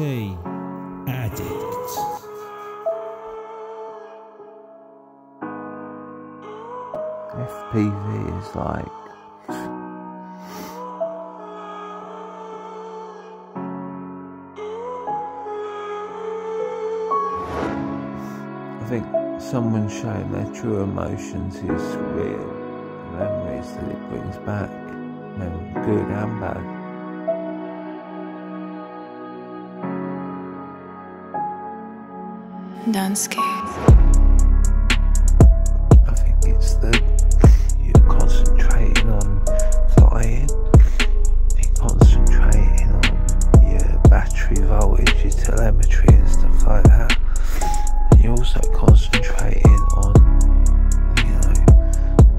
rcaddict. FPV is like I think someone showing their true emotions is real. The memories that it brings back, good and bad. Junky. I think it's you're concentrating on flying, you're concentrating on your battery voltage, your telemetry and stuff like that. And you're also concentrating on,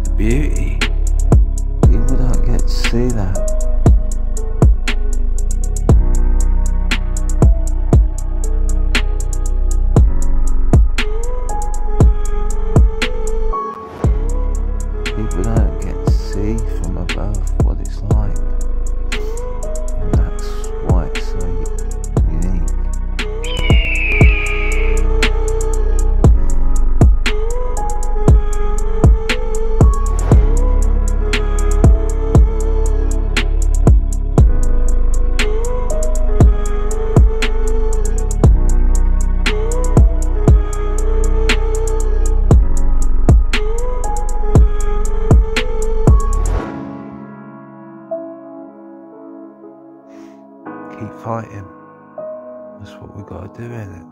the beauty. People don't get to see that. People don't get to see from above what it's like, and that's why it's so unique. Keep fighting. That's what we got to do, innit?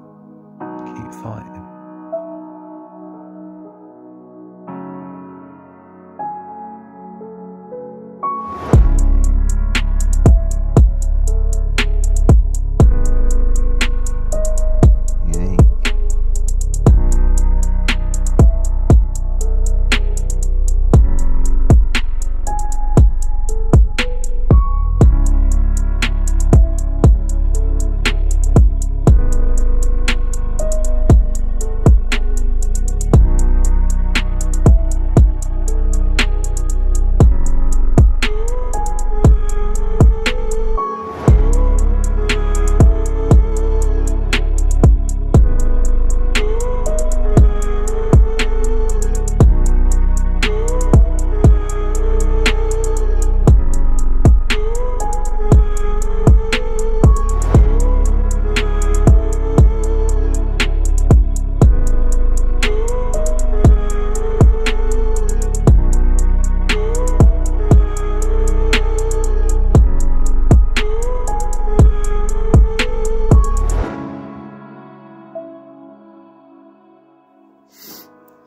Keep fighting.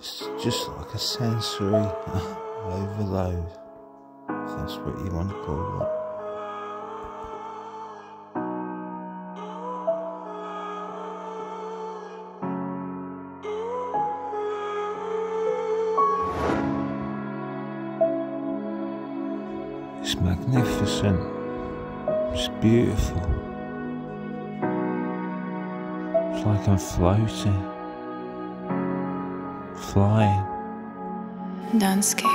It's just like a sensory overload, if that's what you want to call it. It's magnificent, it's beautiful. It's like I'm floating, flying. Junky.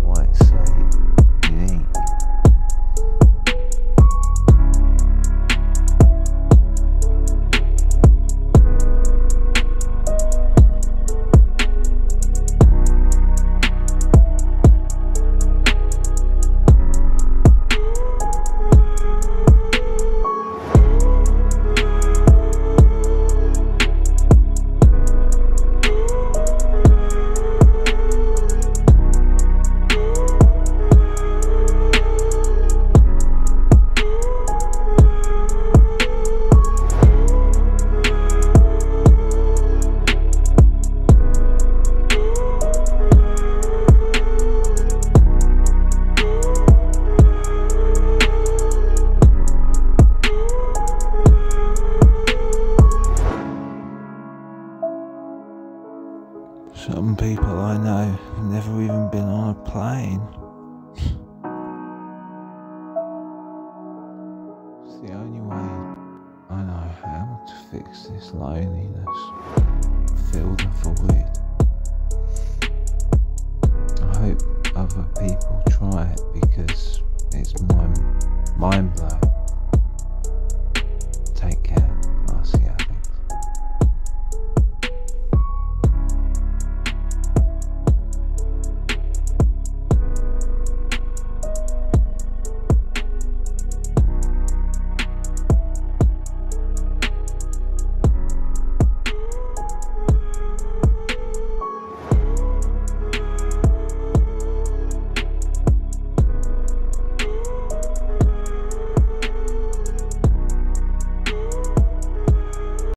Why it's so unique. Some people I know have never even been on a plane. It's the only way I know how to fix this loneliness. filled and void.